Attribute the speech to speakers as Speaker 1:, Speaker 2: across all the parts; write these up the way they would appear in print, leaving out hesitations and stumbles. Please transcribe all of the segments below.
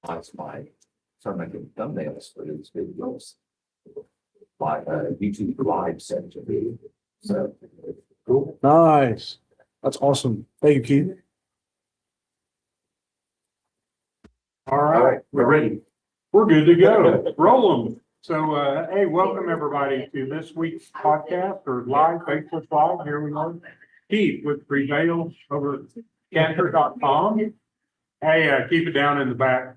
Speaker 1: optimize my, start making thumbnails for these videos. Like YouTube live section. So cool.
Speaker 2: Nice. That's awesome. Thank you, Keith.
Speaker 3: All
Speaker 1: All
Speaker 3: right,
Speaker 1: right, we're ready.
Speaker 3: we're good to go. Roll them. So, hey, welcome everybody to this week's podcast or live, Facebook Live. Here we are. Keith with Prevail over cancer.com. Hey, keep it down in the back.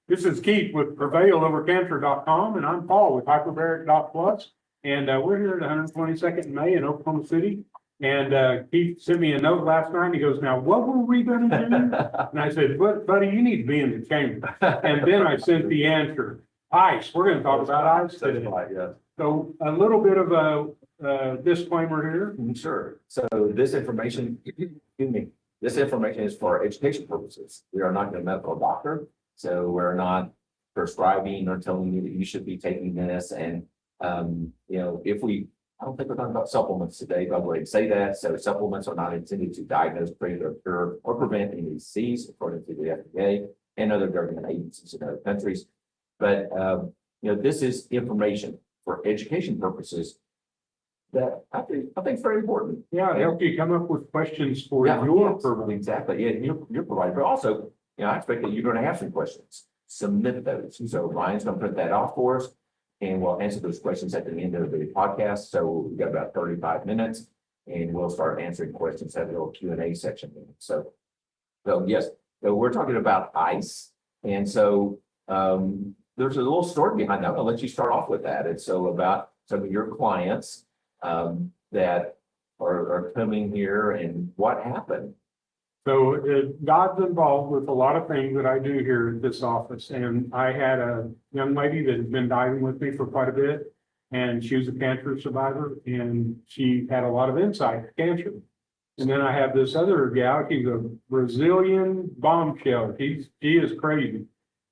Speaker 3: This is Keith with Prevail over cancer.com, and I'm Paul with hyperbaric.plus. And we're here at 122nd in May in Oklahoma City. And Keith sent me a note last night. And he goes, "Now, what were we going to do?" And I said, "Buddy, you need to be in the chamber." And then I sent the answer. Ice. We're going to talk about ice today.
Speaker 1: Yeah.
Speaker 3: So a little bit of a disclaimer here.
Speaker 1: Sure. So this information, excuse me, this information is for education purposes. We are not a medical doctor, so we're not prescribing or telling you that you should be taking this. And I don't think we're talking about supplements today, but I would say that. So supplements are not intended to diagnose, treat, or cure, or prevent any disease, according to the FDA and other government agencies in other countries. But this is information for education purposes that I think is very important.
Speaker 3: Yeah, help you come up with questions for
Speaker 1: Yeah,
Speaker 3: your
Speaker 1: yes,
Speaker 3: purpose.
Speaker 1: exactly. Yeah, you're providing, but also, I expect that you're going to have some questions. Submit those. So Ryan's going to put that off for us, and we'll answer those questions at the end of the podcast. So we've got about 35 minutes, and we'll start answering questions at the little Q&A section. So yes, so we're talking about ice, and so there's a little story behind that. I'll let you start off with that. And so about some of your clients that are coming here and what happened.
Speaker 3: So God's involved with a lot of things that I do here at this office. And I had a young lady that had been diving with me for quite a bit. And she was a cancer survivor, and she had a lot of insight to cancer. And then I have this other gal, she's a Brazilian bombshell. She is crazy.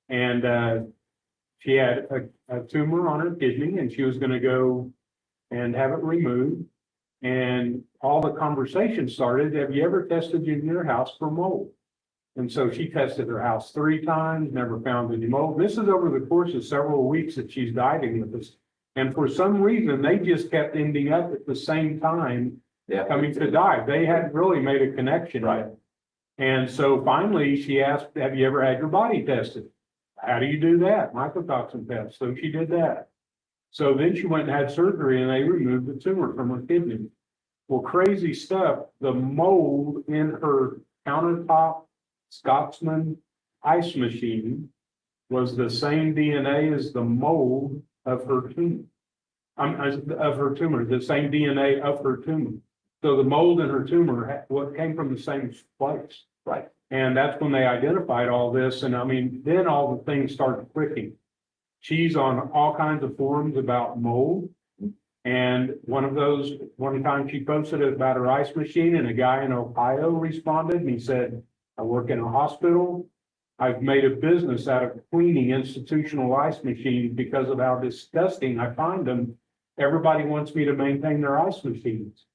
Speaker 3: And she had a tumor on her kidney, and she was going to go and have it removed. And all the conversation started, "Have you ever tested in your house for mold?" And so she tested her house 3 times, never found any mold. This is over the course of several weeks that she's diving with us. And for some reason, they just kept ending up at the same time coming to dive. They hadn't really made a connection.
Speaker 1: Right.
Speaker 3: And so finally she asked, "Have you ever had your body tested?" "How do you do that?" "Mycotoxin test." So she did that. So then she went and had surgery, and they removed the tumor from her kidney. Well, crazy stuff. The mold in her countertop Scotsman ice machine was the same DNA as the mold of her tumor. The same DNA of her tumor. So the mold in her tumor came from the same place.
Speaker 1: Right.
Speaker 3: And that's when they identified all this. And I mean, then all the things started clicking. She's on all kinds of forums about mold. And one time she posted about her ice machine, and a guy in Ohio responded, and he said, "I work in a hospital. I've made a business out of cleaning institutional ice machines because of how disgusting I find them. Everybody wants me to maintain their ice machines."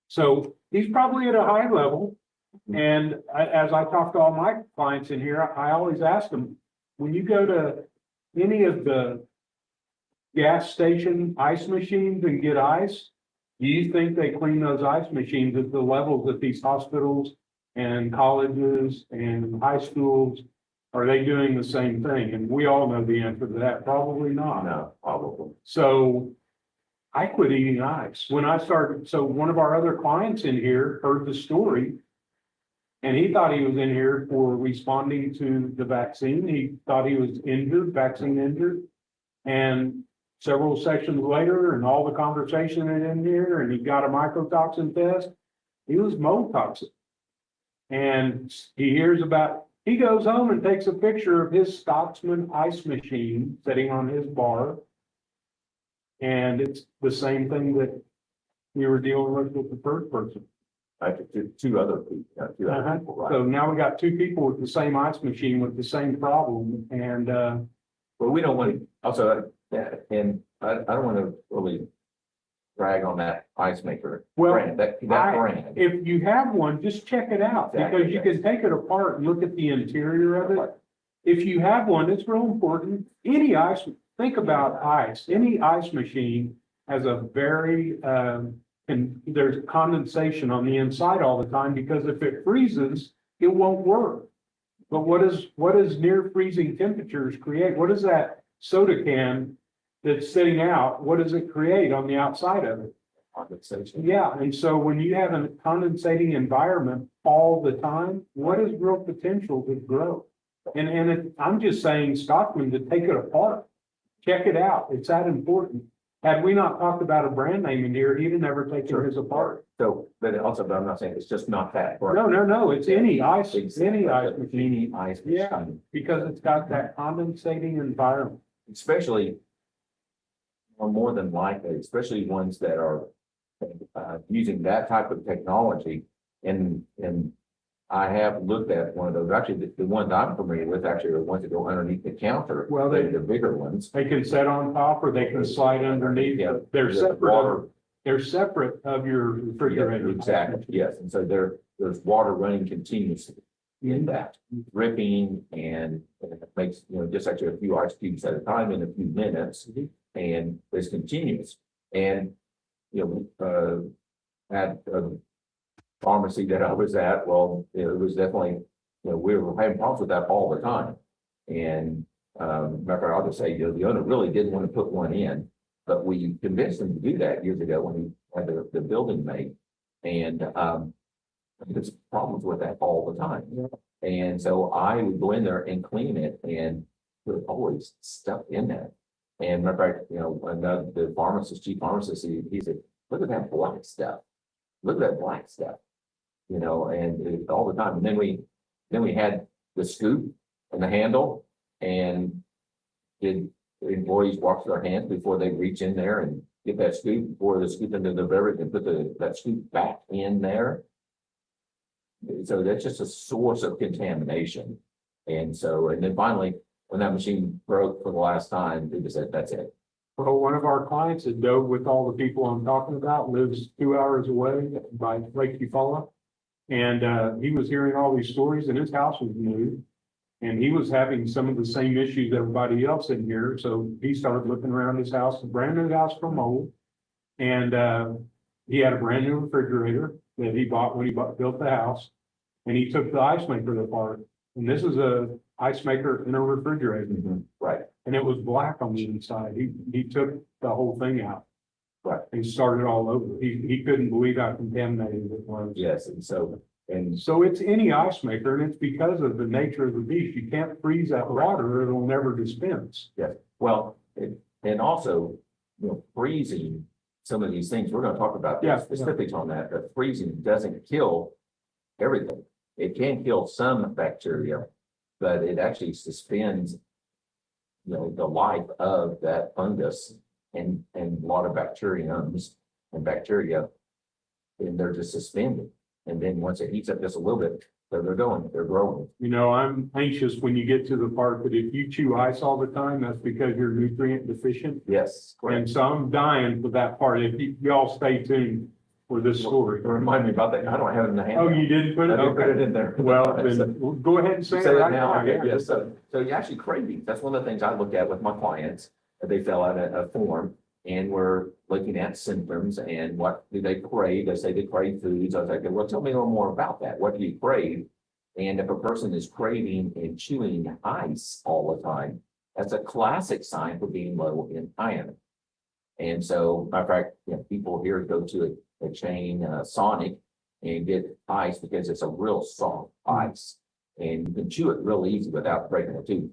Speaker 3: So he's probably at a high level. And as I talk to all my clients in here, I always ask them, when you go to any of the gas station ice machines and get ice, do you think they clean those ice machines at the levels that these hospitals and colleges and high schools, are they doing the same thing? And we all know the answer to that. Probably not.
Speaker 1: No, probably.
Speaker 3: So I quit eating ice when I started. So one of our other clients in here heard the story, and he thought he was in here for responding to the vaccine. He thought he was injured, vaccine injured. And several sessions later, and all the conversation in here, and he got a mycotoxin test, he was mold toxic. And he goes home and takes a picture of his Scotsman ice machine sitting on his bar. And it's the same thing that we were dealing with the first person.
Speaker 1: Two other people, right?
Speaker 3: So now we got 2 people with the same ice machine with the same problem. And
Speaker 1: But we don't want to also, and I don't want to really drag on that ice maker brand, that brand.
Speaker 3: If you have one, just check it out, because you can take it apart and look at the interior of it. if you have one, it's real important. Any ice, think about ice, any ice machine has a very, and there's condensation on the inside all the time, because if it freezes, it won't work. But what does near freezing temperatures create? What does that soda can that's sitting out, what does it create on the outside of it?
Speaker 1: Condensation.
Speaker 3: Yeah, and so when you have a condensating environment all the time, what is real potential to grow? I'm just saying, Stockman, to take it apart, check it out. It's that important. Had we not talked about a brand name in here, he'd have never taken his apart.
Speaker 1: So, but also, but I'm not saying it's just not that.
Speaker 3: No, it's any ice,
Speaker 1: Exactly.
Speaker 3: any ice machine,
Speaker 1: Any ice
Speaker 3: Yeah.
Speaker 1: machine.
Speaker 3: because it's got that condensating environment.
Speaker 1: Especially, or more than likely, especially ones that are using that type of technology. And I have looked at one of those, actually, the ones I'm familiar with actually are ones that go underneath the counter.
Speaker 3: Well,
Speaker 1: The bigger ones.
Speaker 3: They can sit on top or they can slide underneath.
Speaker 1: Yeah.
Speaker 3: They're
Speaker 1: The
Speaker 3: separate.
Speaker 1: water.
Speaker 3: They're separate of your refrigerator.
Speaker 1: Exactly, yes, and so there's water running continuously in that, dripping, and it makes, just actually a few ice cubes at a time in a few minutes, and it's continuous. And, at a pharmacy that I was at, well, it was definitely, we were having problems with that all the time. And, matter I'll just say, the owner really didn't want to put one in, but we convinced him to do that years ago when he had the building made. And, there's problems with that all the time. And so I would go in there and clean it, and there's always stuff in there. And matter of fact, the pharmacist, chief pharmacist, he said, look at that black stuff. Look at that black stuff, and all the time. And then we had the scoop and the handle, and did the employees wash their hands before they reach in there and get that scoop, before they scoop into the beverage and put that scoop back in there. So that's just a source of contamination. And then finally, when that machine broke for the last time, they just said, that's it.
Speaker 3: Well, one of our clients that dove with all the people I'm talking about lives 2 hours away by Lake Eufaula. And he was hearing all these stories, and his house was new. And he was having some of the same issues everybody else in here. So he started looking around his house, a brand new house from mold. And he had a brand new refrigerator that he bought when he built the house. And he took the ice maker apart. And this is a ice maker in a refrigerator.
Speaker 1: Right.
Speaker 3: And it was black on the inside. He took the whole thing out.
Speaker 1: Right.
Speaker 3: And started all over. He couldn't believe how contaminated it was.
Speaker 1: Yes, and so
Speaker 3: So it's any ice maker, and it's because of the nature of the beast. You can't freeze that water, or it'll never dispense.
Speaker 1: yes, well, and also, freezing some of these things, we're gonna talk about
Speaker 3: Yeah,
Speaker 1: the specifics on that, but freezing doesn't kill everything. It can kill some bacteria, but it actually suspends, the life of that fungus and a lot of bacteriums and bacteria, and they're just suspended. And then once it heats up just a little bit, they're growing.
Speaker 3: I'm anxious when you get to the part that if you chew ice all the time, that's because you're nutrient deficient.
Speaker 1: Yes,
Speaker 3: And
Speaker 1: correct.
Speaker 3: so I'm dying for that part. If y'all stay tuned for this story.
Speaker 1: Remind me about that. I don't have it in the hand.
Speaker 3: Oh, you didn't put
Speaker 1: I
Speaker 3: it?
Speaker 1: didn't put it
Speaker 3: Okay.
Speaker 1: in there.
Speaker 3: Well,
Speaker 1: So-
Speaker 3: then we'll go ahead and say it
Speaker 1: Say
Speaker 3: right
Speaker 1: that now,
Speaker 3: now.
Speaker 1: okay,
Speaker 3: Yeah.
Speaker 1: yes, so you actually cravings, that's one of the things I look at with my clients, that they fill out a form, and we're looking at symptoms and what do they crave, they say they crave foods, I was like, well, tell me a little more about that, what do you crave? And if a person is craving and chewing ice all the time, that's a classic sign for being low in iron. And so, matter of fact, people here go to a chain, Sonic, and get ice because it's a real soft ice. And you can chew it real easy without breaking a tooth.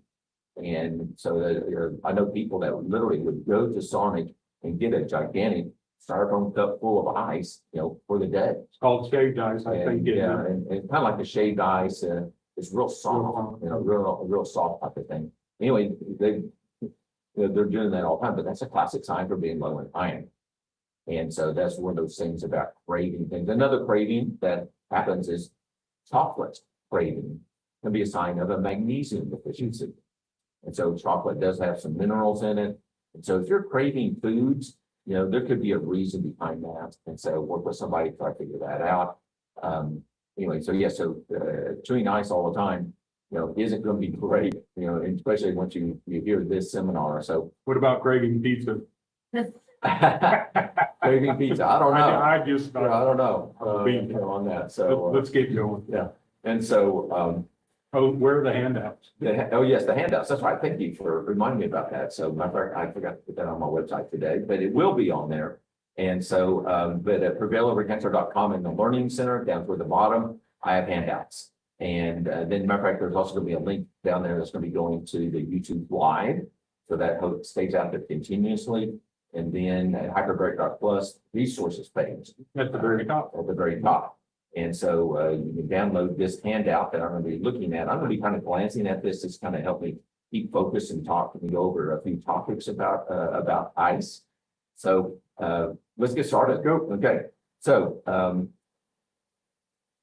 Speaker 1: And so I know people that literally would go to Sonic and get a gigantic styrofoam cup full of ice, for the day.
Speaker 3: It's called shaved ice, I think.
Speaker 1: And kind of like the shaved ice, it's real soft, real soft type of thing. Anyway, they're doing that all the time, but that's a classic sign for being low in iron. And so that's one of those things about craving things. Another craving that happens is chocolate craving can be a sign of a magnesium deficiency. And so chocolate does have some minerals in it. And so if you're craving foods, there could be a reason behind that. And so work with somebody to try to figure that out. Anyway, so chewing ice all the time isn't going to be great, and especially once you hear this seminar. So
Speaker 3: What about craving pizza?
Speaker 1: craving pizza, I don't know.
Speaker 3: I just,
Speaker 1: I don't know,
Speaker 3: Bean.
Speaker 1: on that. So,
Speaker 3: let's get going.
Speaker 1: yeah. And so,
Speaker 3: Oh, where are the handouts?
Speaker 1: oh, yes, the handouts. That's right. Thank you for reminding me about that. So matter of fact, I forgot to put that on my website today, but it will be on there. And so, but at prevailovercancer.com in the Learning Center, down toward the bottom, I have handouts. And then matter of fact, there's also going to be a link down there that's going to be going to the YouTube Live. So that hope stays out there continuously. And then at hyperbaric.plus resources page.
Speaker 3: At the very top.
Speaker 1: At the very top. And so you can download this handout that I'm going to be looking at. I'm going to be kind of glancing at this. It's kind of help me keep focused and talk and go over a few topics about ice. So let's get started. Go. Okay. So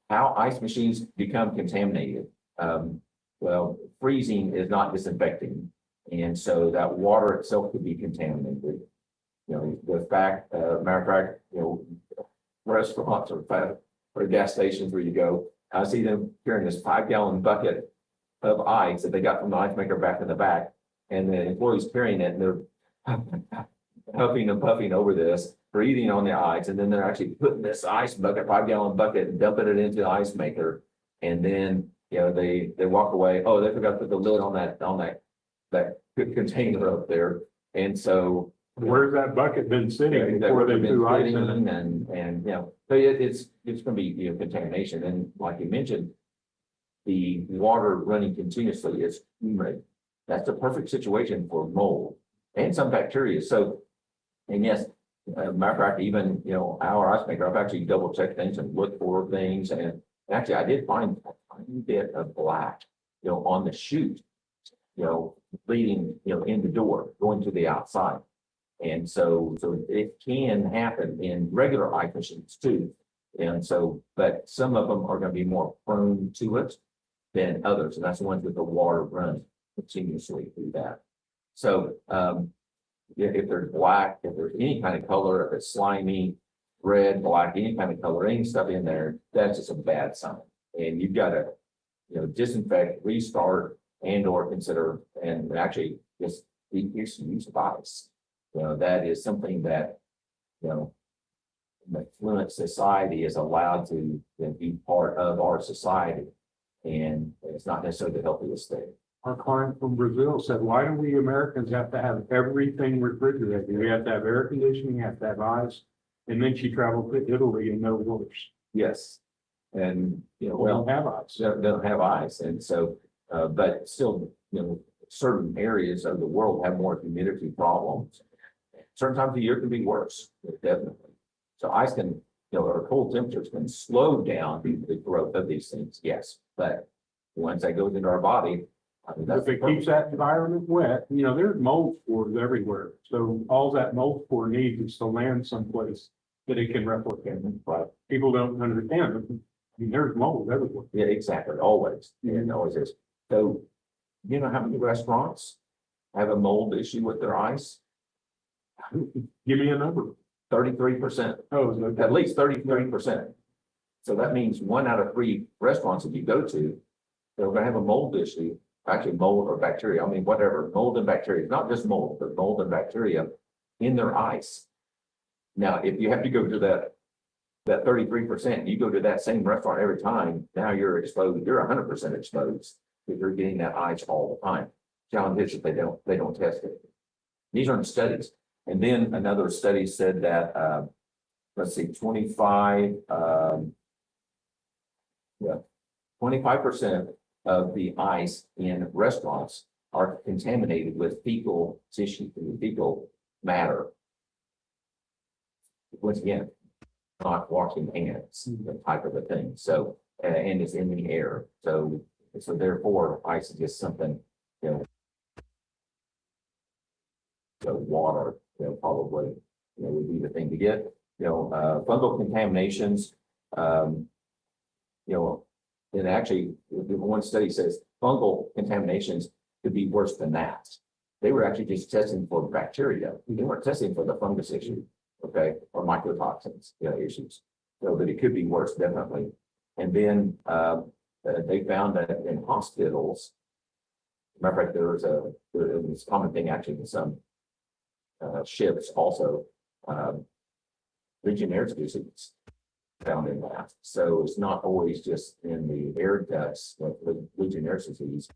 Speaker 1: how ice machines become contaminated. Well, freezing is not disinfecting. And so that water itself could be contaminated. The fact, matter of fact, restaurants or gas stations where you go, I see them carrying this 5-gallon bucket of ice that they got from the ice maker back in the back. And the employees carrying it and they're huffing and puffing over this, breathing on the ice. And then they're actually putting this ice bucket, 5-gallon bucket, and dumping it into the ice maker. And then, they walk away. Oh, they forgot to put the lid on that container up there. And so
Speaker 3: Where's that bucket been sitting
Speaker 1: that
Speaker 3: before
Speaker 1: would
Speaker 3: they
Speaker 1: have been
Speaker 3: threw ice in
Speaker 1: sitting
Speaker 3: it?
Speaker 1: and so it's going to be, contamination. And like you mentioned, the water running continuously is humid. That's the perfect situation for mold and some bacteria. So, and yes, matter of fact, even, our ice maker, I've actually double checked things and looked for things. And actually I did find a tiny bit of black, on the chute, leading, in the door, going to the outside. And so it can happen in regular ice machines too. And so, but some of them are going to be more prone to it than others. And that's the ones with the water running continuously through that. So, if there's black, if there's any kind of color, if it's slimy, red, black, any kind of color, any stuff in there, that's just a bad sign. And you've got to, disinfect, restart, and or consider, and actually just decrease the use of ice. That is something that, the fluent society is allowed to be part of our society. And it's not necessarily the healthiest thing.
Speaker 3: Our client from Brazil said, why do we Americans have to have everything refrigerated? We have to have air conditioning, have to have ice. And then she traveled to Italy and no worse.
Speaker 1: Yes. And,
Speaker 3: We don't have ice.
Speaker 1: don't have ice. And so, but still, certain areas of the world have more humidity problems. Certain times of the year can be worse, definitely. So ice can, or cold temperatures can slow down the growth of these things, yes. But once that goes into our body,
Speaker 3: If it keeps that environment wet, there's mold spores everywhere. So all that mold spore needs is to land someplace that it can replicate. But people don't understand it. There's mold everywhere.
Speaker 1: Yeah, exactly, always, and always is. So, how many restaurants have a mold issue with their ice?
Speaker 3: Give me a number.
Speaker 1: 33%,
Speaker 3: Oh, is it-
Speaker 1: at least 33%. So that means 1 out of 3 restaurants that you go to, they're gonna have a mold issue, actually mold or bacteria, I mean, whatever, mold and bacteria, not just mold, but mold and bacteria in their ice. Now, if you have to go to that 33%, you go to that same restaurant every time, now you're exposed, you're 100% exposed, if you're getting that ice all the time. Challenge is that they don't test it. These aren't studies. And then another study said that, 25% of the ice in restaurants are contaminated with fecal tissue, fecal matter. Once again, not washing hands, the type of a thing. So, and it's in the air. So therefore, ice is just something, the water, probably, would be the thing to get. Fungal contaminations, and actually, one study says fungal contaminations could be worse than that. They were actually just testing for bacteria. They weren't testing for the fungus issue, okay, or mycotoxins, issues. So, but it could be worse, definitely. And then they found that in hospitals, matter of fact, there was a common thing actually in some ships also, Legionnaires disease found in that. So it's not always just in the air ducts, but the Legionnaires disease,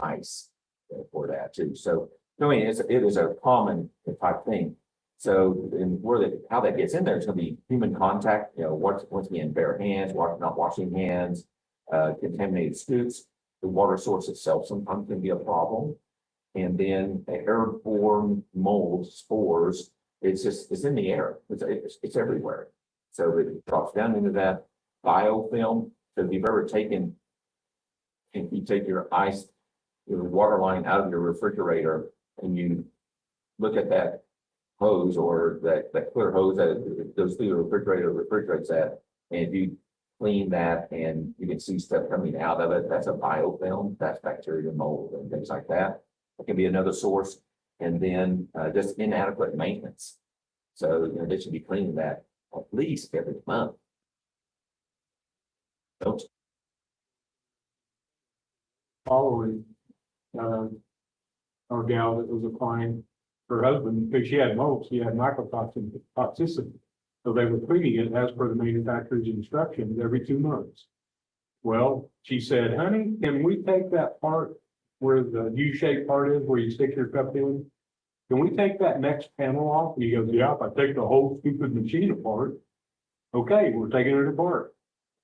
Speaker 1: ice for that too. So I mean, it is a common type thing. So, and how that gets in there is going to be human contact. You know, once again, bare hands, not washing hands, contaminated scoops. The water source itself sometimes can be a problem, and then airborne mold spores. It's in the air. It's everywhere. So it drops down into that biofilm. So if you've ever taken, if you take your water line out of your refrigerator and you look at that hose or that clear hose that goes through the refrigerator, refrigerates that, and if you clean that and you can see stuff coming out of it, that's a biofilm. That's bacteria, mold, and things like that. It can be another source. And then just inadequate maintenance. So you know, they should be cleaning that at least every month. Don't
Speaker 3: Following, our gal that was applying her husband, because she had mold, she had mycotoxin toxicity. So they were cleaning it as per the manufacturer's instructions every 2 months. Well, she said, honey, can we take that part where the U-shaped part is, where you stick your cup in? Can we take that next panel off? And he goes, yeah, if I take the whole stupid machine apart. Okay, we're taking it apart.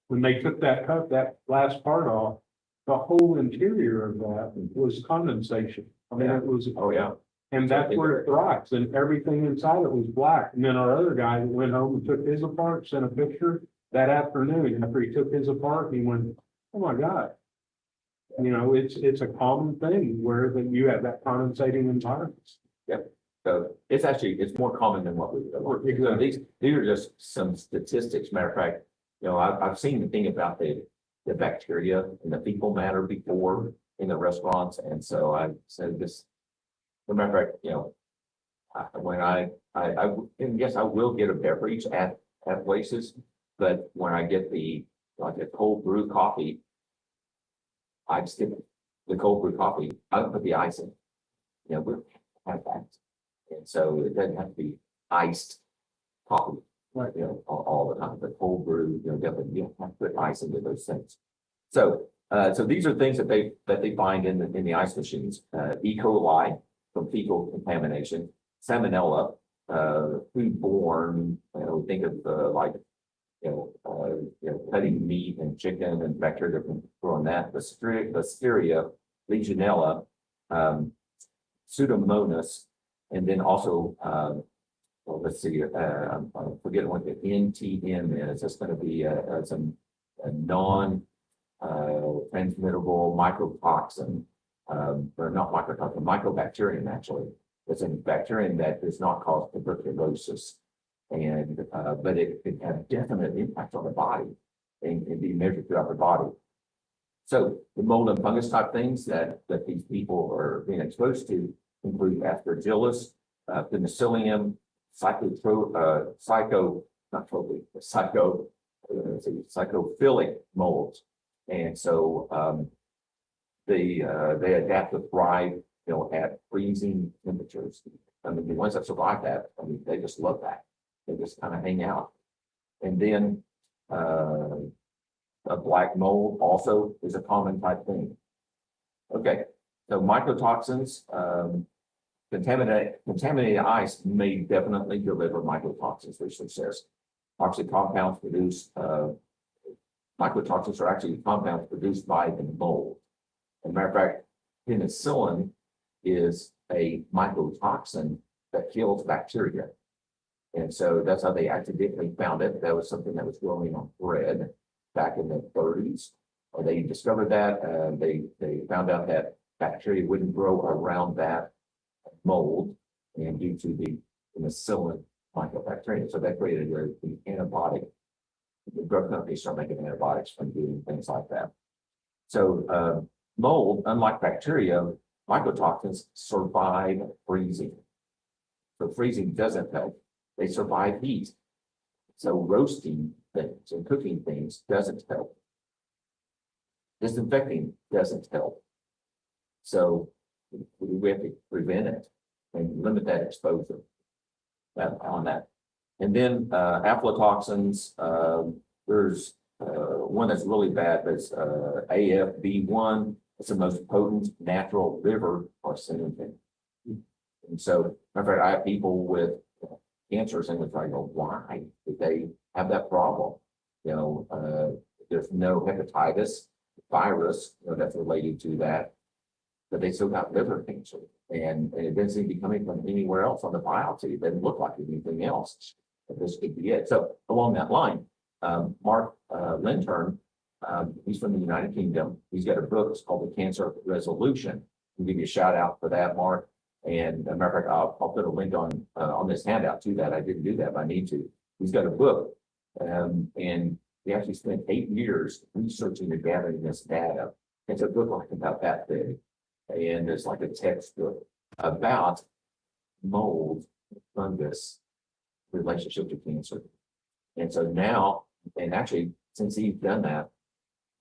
Speaker 3: When they took that cup, that last part off, the whole interior of that was condensation. I mean, it was,
Speaker 1: Oh, yeah.
Speaker 3: and that's where it thrives, and everything inside it was black. And then our other guy went home and took his apart, sent a picture that afternoon after he took his apart, and he went, oh my God. You know, it's a common thing where that you have that condensating environments.
Speaker 1: So it's more common than what we thought.
Speaker 3: Exactly.
Speaker 1: So these are just some statistics. Matter of fact, you know, I've seen the thing about the bacteria and the fecal matter before in the restaurants. And so I said this, as a matter of fact, you know, when and yes, I will get a beverage at places, but when I get like a cold brew coffee, I skip the cold brew coffee. I don't put the ice in. You know, we have that. And so it doesn't have to be iced coffee,
Speaker 3: Right.
Speaker 1: you know, all the time. But cold brew, you know, definitely you don't have to put ice into those things. So, so these are things that they find in the ice machines. E. coli from fecal contamination, Salmonella, foodborne. You know, think of cutting meat and chicken and bacteria from growing that. Listeria, Legionella, Pseudomonas, and then also, well, let's see, I'm forgetting what the NTM is. It's going to be some non-transmittable mycotoxin, or not mycotoxin, mycobacterium actually. It's a bacterium that does not cause tuberculosis, and but it can have definite impact on the body and be measured throughout the body. So the mold and fungus type things that these people are being exposed to include Aspergillus, Penicillium, psychophilic molds. And so they adapt to thrive, you know, at freezing temperatures. I mean, the ones that survive that, I mean, they just love that. They just kind of hang out. And then a black mold also is a common type thing. Okay, so mycotoxins, contaminated ice may definitely deliver mycotoxins, research says. Toxic compounds produced, mycotoxins are actually compounds produced by the mold. As a matter of fact, penicillin is a mycotoxin that kills bacteria. And so that's how they accidentally found it. That was something that was growing on bread back in the 30s. They discovered that, they found out that bacteria wouldn't grow around that mold, and due to the penicillin mycobacterium. So that created the antibiotic. The drug companies start making antibiotics from doing things like that. So mold, unlike bacteria, mycotoxins survive freezing. So freezing doesn't help. They survive heat. So roasting things and cooking things doesn't help. disinfecting doesn't help. So we have to prevent it and limit that exposure on that. And then aflatoxins, there's one that's really bad, that's AFB1. It's the most potent natural liver carcinogen. And so, matter of fact, I have people with cancer saying, I go, why did they have that problem? There's no hepatitis virus, that's related to that, but they still got liver cancer. And it doesn't seem to be coming from anywhere else on the biopsy. It doesn't look like anything else. But this could be it. So along that line, Mark Lintern, he's from the United Kingdom. He's got a book. It's called The Cancer Resolution. I'll give you a shout out for that, Mark. And a matter of fact, I'll put a link on this handout to that. I didn't do that, but I need to. He's got a book, and he actually spent 8 years researching and gathering this data. It's a book like about that big, and it's like a textbook about mold, fungus, relationship to cancer. And so now, and actually, since he's done that,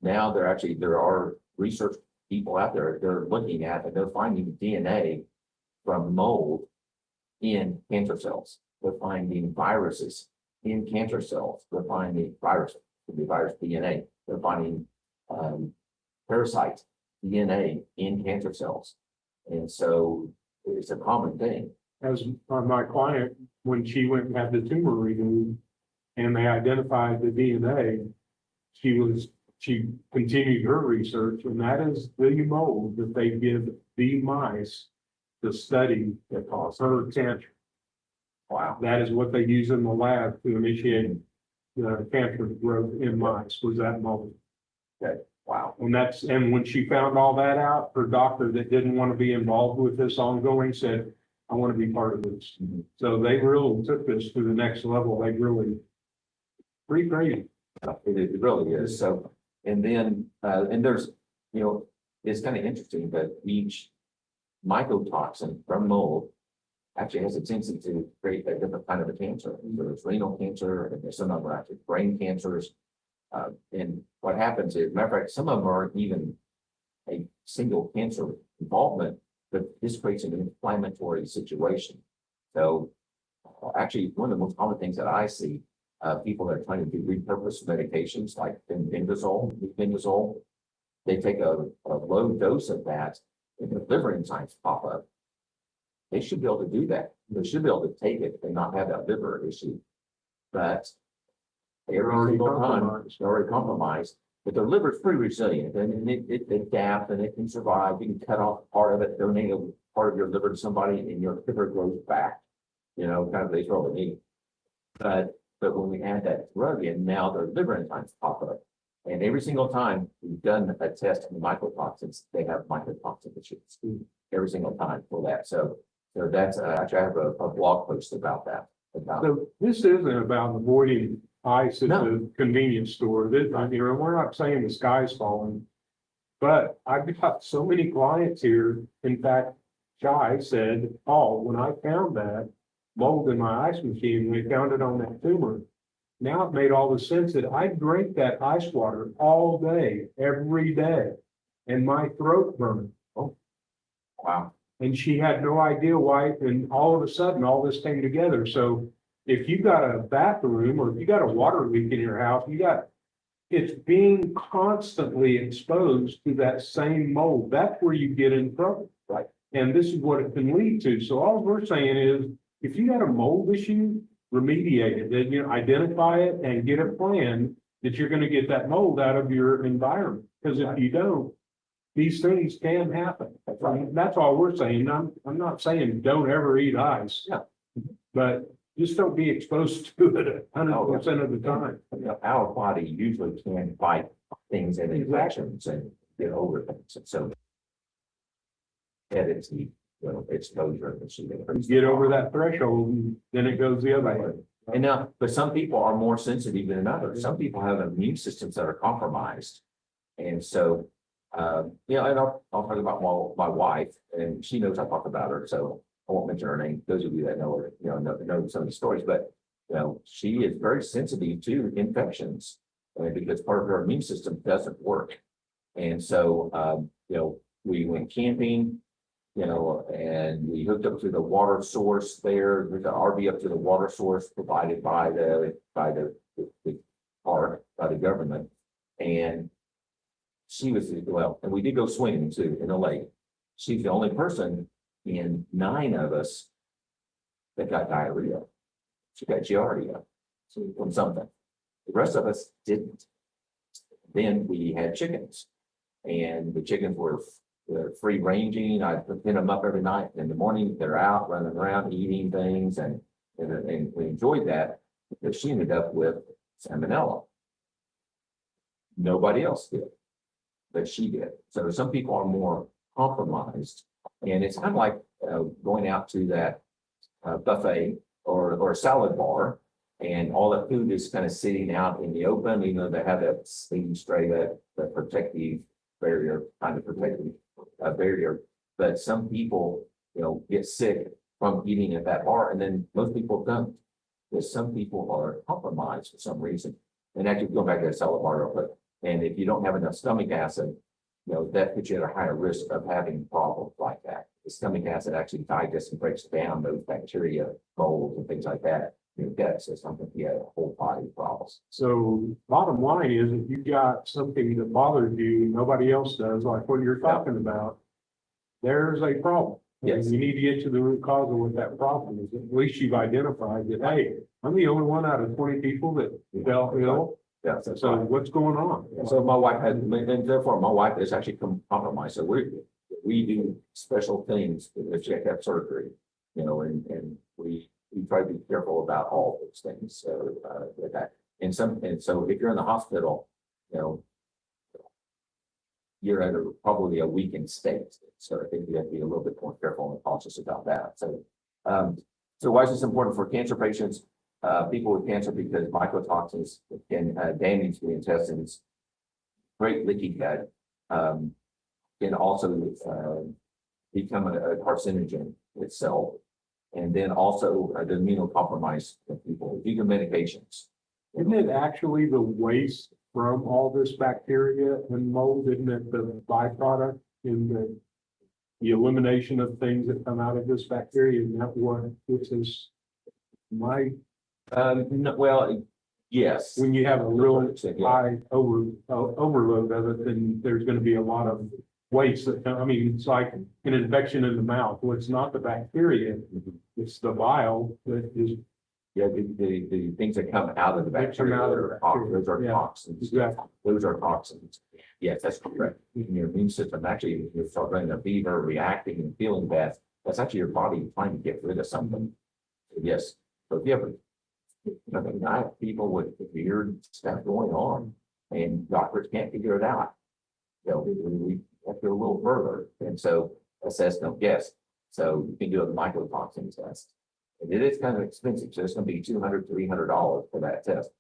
Speaker 1: now there are research people out there, they're looking at and they're finding DNA from mold in cancer cells. They're finding viruses in cancer cells. They're finding viruses, could be virus DNA. They're finding parasite DNA in cancer cells. And so it's a common thing.
Speaker 3: As my client, when she went and had the tumor removed and they identified the DNA, she continued her research, and that is the mold that they give the mice to study that cause her cancer.
Speaker 1: Wow.
Speaker 3: That is what they use in the lab to initiate the cancer growth in mice, was that mold.
Speaker 1: Okay. Wow.
Speaker 3: And when she found all that out, her doctor that didn't want to be involved with this ongoing said, I want to be part of this.
Speaker 1: Mm-hmm.
Speaker 3: So they really took this to the next level. They really, pretty crazy.
Speaker 1: It really is. So, and then, and there's, it's kind of interesting that each mycotoxin from mold actually has a tendency to create a different kind of a cancer. There's renal cancer, and there's some of them are actually brain cancers. And what happens is, matter of fact, some of them aren't even a single cancer involvement, but this creates an inflammatory situation. So actually, one of the most common things that I see, people that are trying to do repurposed medications like bendazole, they take a low dose of that, and the liver enzymes pop up. They should be able to do that. They should be able to take it and not have that liver issue. But every single time, it's already compromised. But their liver is pretty resilient, and it adapts and it can survive. You can cut off part of it, donate a part of your liver to somebody, and your liver grows back. Kind of they throw it in. But when we add that drug in, now their liver enzymes pop up. And every single time we've done a test on the mycotoxins, they have mycotoxin issues every single time for that. So that's actually, I have a blog post about that.
Speaker 3: So this isn't about avoiding ice at
Speaker 1: No.
Speaker 3: the convenience store. We're not saying the sky's falling, but I've got so many clients here. In fact, Jai said, "Oh, when I found that mold in my ice machine, we found it on that tumor. Now it made all the sense that I drank that ice water all day, every day, and my throat burned."
Speaker 1: Oh, wow.
Speaker 3: And she had no idea why, and all of a sudden, all this came together. So if you got a bathroom or if you got a water leak in your house, it's being constantly exposed to that same mold. That's where you get in trouble.
Speaker 1: Right.
Speaker 3: And this is what it can lead to. So all we're saying is, if you got a mold issue, remediate it, then identify it and get a plan that you're going to get that mold out of your environment. Because if you don't, these things can happen.
Speaker 1: That's right.
Speaker 3: That's all we're saying. I'm not saying don't ever eat ice.
Speaker 1: Yeah.
Speaker 3: But just don't be exposed to it 100% of the time.
Speaker 1: Our body usually can fight things and infections and get over things. And so it's the exposure.
Speaker 3: Get over that threshold, and then it goes the other way.
Speaker 1: And now, but some people are more sensitive than others. Some people have immune systems that are compromised. And so, and I'll talk about my wife, and she knows I talk about her, so I won't mention her name. Those of you that know her, know some of the stories, but, she is very sensitive to infections, because part of her immune system doesn't work. And so, we went camping, and we hooked up to the water source there, with the RV up to the water source provided by the park, by the government. And she was, and we did go swimming too in the lake. She's the only person in 9 of us that got diarrhea. She got giardia from something. The rest of us didn't. Then we had chickens, and the chickens were free ranging. I pin them up every night. In the morning, they're out running around eating things, and we enjoyed that. But she ended up with Salmonella. Nobody else did, but she did. So some people are more compromised, and it's kind of like going out to that buffet or a salad bar, and all the food is kind of sitting out in the open, even though they have that steam spray, that protective barrier, kind of protective barrier. But some people, get sick from eating at that bar, and then most people don't. Because some people are compromised for some reason. And actually, going back to that salad bar real quick, and if you don't have enough stomach acid, that puts you at a higher risk of having problems like that. The stomach acid actually digests and breaks down those bacteria, molds, and things like that. That's something you have whole body problems.
Speaker 3: So bottom line is, if you got something that bothers you, nobody else does, like what you're talking about, there's a problem.
Speaker 1: Yes.
Speaker 3: And you need to get to the root cause of what that problem is. At least you've identified that, hey, I'm the only one out of 20 people that fell ill.
Speaker 1: Yeah.
Speaker 3: So what's going on?
Speaker 1: So my wife had, and therefore my wife is actually compromised. So we do special things if she had to have surgery, and we try to be careful about all those things. So with that, and so if you're in the hospital, you're at probably a weakened state. So I think you have to be a little bit more careful and cautious about that. So, so why is this important for cancer patients? People with cancer, because mycotoxins can damage the intestines, create leaky gut, can also become a carcinogen itself, and then also the immunocompromised people, vegan medications.
Speaker 3: Isn't it actually the waste from all this bacteria and mold? Isn't it the byproduct in the elimination of things that come out of this bacteria? Isn't that what this is?
Speaker 1: No, well, yes.
Speaker 3: When you have a real
Speaker 1: Yeah.
Speaker 3: high overload of it, then there's going to be a lot of waste. It's like an infection in the mouth. Well, it's not the bacteria, it's the bile that is.
Speaker 1: Yeah, the things that come out of the
Speaker 3: That come
Speaker 1: bacteria,
Speaker 3: out of the bacteria.
Speaker 1: those are
Speaker 3: Yeah.
Speaker 1: toxins.
Speaker 3: Exactly.
Speaker 1: Those are toxins. Yes, that's correct. In your immune system, actually, if you start running a fever, reacting and feeling bad, that's actually your body trying to get rid of something. Yes. So if you have I have people with weird stuff going on, and doctors can't figure it out. We have to go a little further, and so assess, don't guess. So you can do a mycotoxins test. And it is kind of expensive, so it's gonna be $200, $300 for that test.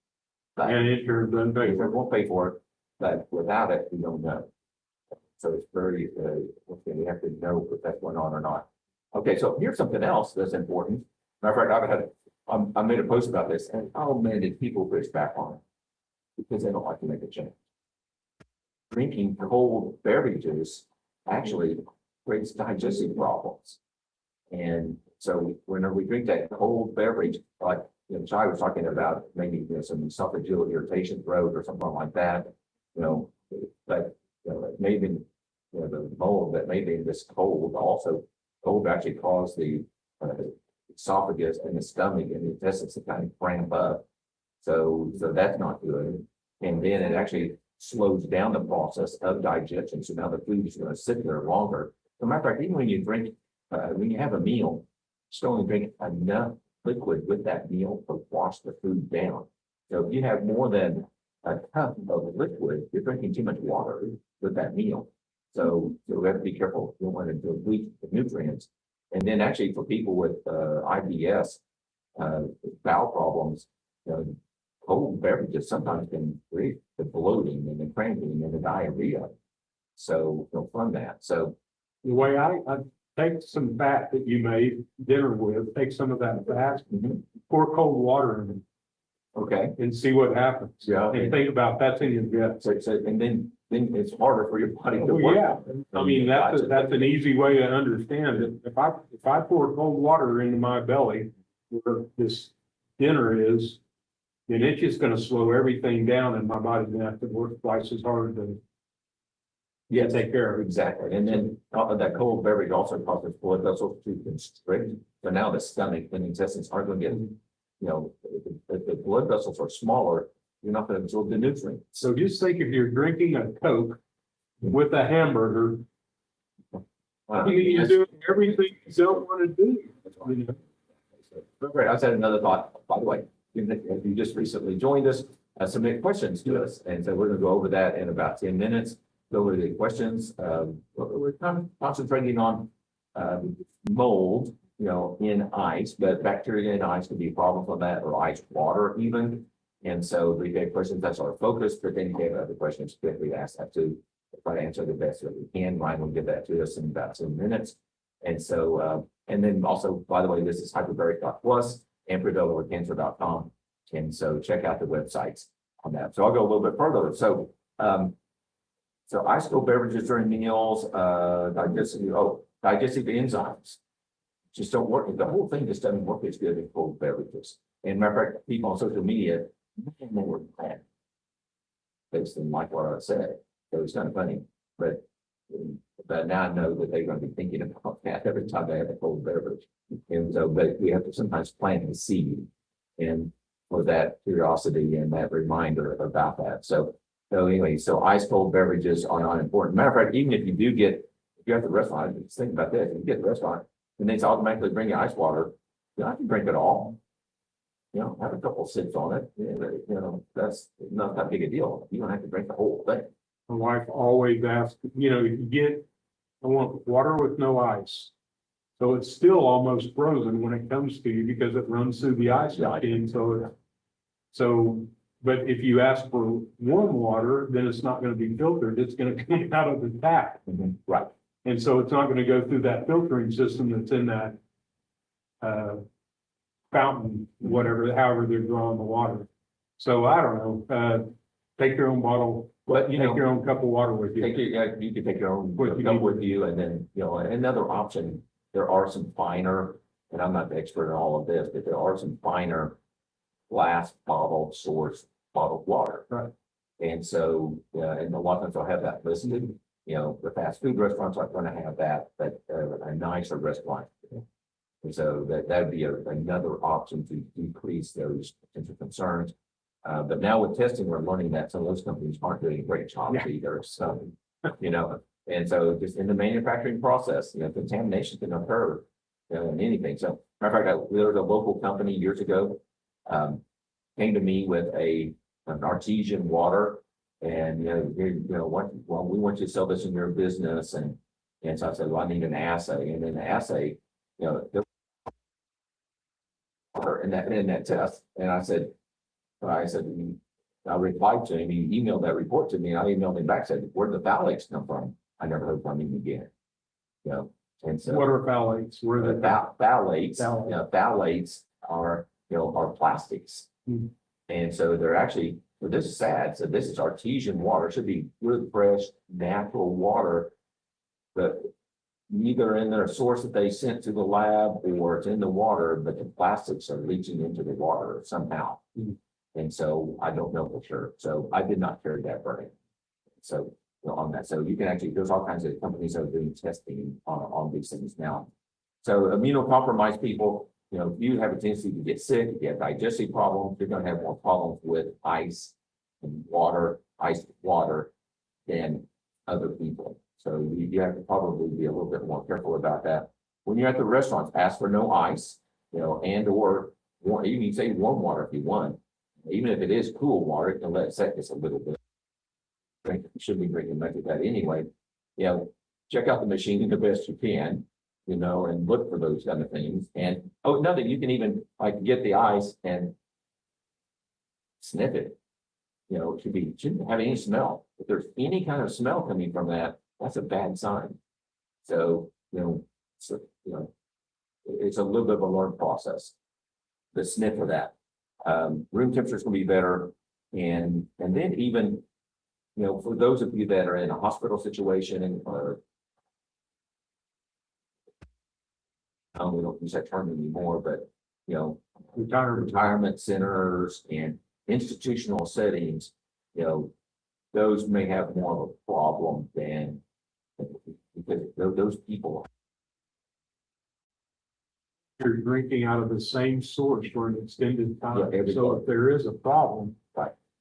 Speaker 1: But
Speaker 3: And insurance doesn't pay
Speaker 1: we
Speaker 3: for it.
Speaker 1: won't pay for it, but without it, we don't know. So it's very, we have to know if that's going on or not. Okay, so here's something else that's important. Matter of fact, I made a post about this, and oh man, did people push back on it, because they don't like to make a change. Drinking cold beverages actually creates digestive problems. And so whenever we drink that cold beverage, like Shai was talking about, maybe some esophageal irritation, throat or something like that, but maybe the mold that may be in this cold also, cold actually cause the esophagus and the stomach and the intestines to kind of cramp up. So that's not good. And then it actually slows down the process of digestion. So now the food is going to sit there longer. As a matter of fact, even when you drink, when you have a meal, just only drink enough liquid with that meal to wash the food down. So if you have more than a cup of liquid, you're drinking too much water with that meal. So we have to be careful. You don't want to deplete the nutrients. And then actually for people with IBS, bowel problems, cold beverages sometimes can create the bloating and the cramping and the diarrhea. So from that. So
Speaker 3: The way I take some fat that you made dinner with, take some of that fat, pour cold water in it
Speaker 1: okay.
Speaker 3: and see what happens.
Speaker 1: Yeah.
Speaker 3: And think about that's in your gut.
Speaker 1: So and then then it's harder for your body to
Speaker 3: Well,
Speaker 1: work.
Speaker 3: yeah, I mean, that's an easy way to understand it. If I pour cold water into my belly where this dinner is, then it's just gonna slow everything down and my body's gonna have to work twice as hard to
Speaker 1: Yeah,
Speaker 3: take care of it.
Speaker 1: exactly. And then that cold beverage also causes blood vessels to constrict. So now the stomach and intestines aren't going to get, if the blood vessels are smaller, you're not going to absorb the nutrients.
Speaker 3: So just think if you're drinking a Coke with a hamburger, I mean, you're doing everything you don't want to do. You know?
Speaker 1: Great. I said another thought, by the way, if you just recently joined us, submit questions to us. And so we're going to go over that in about 10 minutes. Go over the questions. We're kind of concentrating on mold, in ice, but bacteria in ice could be a problem for that, or ice water even. And so the big questions, that's our focus, but then you have other questions, quickly ask that to try to answer the best that we can. Ryan will get that to us in about 10 minutes. And so, and then also, by the way, this is hyperbaric.plus and prevailorcancer.com. And so check out the websites on that. So I'll go a little bit further. So, ice cold beverages during meals, digestive enzymes just don't work. The whole thing just doesn't work as good in cold beverages. And matter of fact, people on social media, more than that. Based on like what I said. So it's kind of funny, but now I know that they're going to be thinking about that every time they have a cold beverage. And so, but we have to sometimes plant the seed and for that curiosity and that reminder about that. So anyway, so ice cold beverages are not important. Matter of fact, even if you do get, if you're at the restaurant, just think about this, if you get to the restaurant and they automatically bring you ice water, you don't have to drink it all. Have a couple sips on it. That's not that big a deal. You don't have to drink the whole thing.
Speaker 3: My wife always asks, if you I want water with no ice. So it's still almost frozen when it comes to you because it runs through the ice machine. But if you ask for warm water, then it's not going to be filtered. It's going to come out of the tap.
Speaker 1: Right.
Speaker 3: And so it's not going to go through that filtering system that's in that fountain, whatever, however they're drawing the water. So I don't know, take your own bottle,
Speaker 1: But
Speaker 3: take your own cup of water with you.
Speaker 1: you can take your own cup with you, and then another option. There are some finer, and I'm not the expert in all of this, but there are some finer glass bottled source bottled water.
Speaker 3: Right.
Speaker 1: And so, and a lot of times I'll have that listed. The fast food restaurants aren't going to have that, but a nicer restaurant. And so that'd be another option to decrease those potential concerns. But now with testing, we're learning that some of those companies aren't doing a great job either. So, and so just in the manufacturing process, contamination can occur in anything. So matter of fact, there was a local company years ago, came to me with an artesian water. And, well, we want you to sell this in your business. And so I said, well, I need an assay. And then the assay, in that test. And I said, I replied to him, he emailed that report to me, and I emailed him back, said, where did the phthalates come from? I never heard from him again. And so.
Speaker 3: What are phthalates? Where are
Speaker 1: phthalates? Phthalates are plastics. And so they're actually, this is sad. So this is artesian water. It should be good, fresh, natural water. But either in their source that they sent to the lab or it's in the water, but the plastics are leaching into the water somehow. And so I don't know for sure. So I did not carry that burning. So on that. So you can actually, there's all kinds of companies that are doing testing on these things now. So immunocompromised people, you have a tendency to get sick. If you have digestive problems, you're going to have more problems with ice and water, iced water than other people. So you have to probably be a little bit more careful about that. When you're at the restaurants, ask for no ice, and or warm, you can say warm water if you want. Even if it is cool water, it can let it set just a little bit. You should be drinking much of that anyway. Check out the machine the best you can, and look for those kind of things. And another, you can even get the ice and sniff it. It shouldn't have any smell. If there's any kind of smell coming from that, that's a bad sign. So, it's a little bit of a learned process. The sniff of that. Room temperature is going to be better. And then even for those of you that are in a hospital situation or we don't use that term anymore, but retirement centers and institutional settings, those may have more of a problem than because those people.
Speaker 3: You're drinking out of the same source for an extended time.
Speaker 1: Yeah, every
Speaker 3: So
Speaker 1: day.
Speaker 3: if there is a problem,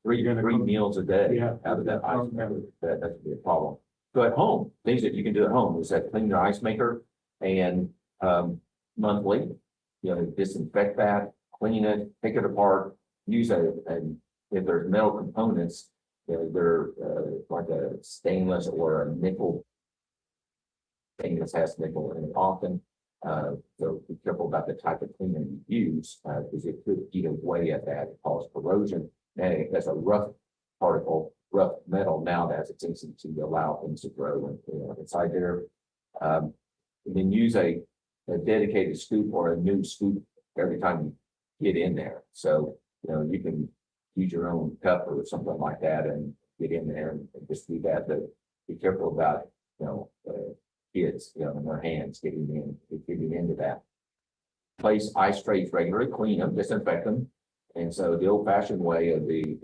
Speaker 1: Three meals a day
Speaker 3: Yeah.
Speaker 1: out of that ice maker, that could be a problem. So at home, things that you can do at home is that clean your ice maker and monthly, disinfect that, clean it, take it apart, use and if there's metal components, they're like a stainless or a nickel. Stainless has nickel in it often. So be careful about the type of cleaner you use, because it could eat away at that, it cause corrosion. And that's a rough particle, rough metal now that has a tendency to allow things to grow inside there. And then use a dedicated scoop or a new scoop every time you get in there. So, you can use your own cup or something like that and get in there and just do that. But be careful about, kids, in their hands getting into that. Place ice trays regularly, clean them, disinfect them. And so the old fashioned way of the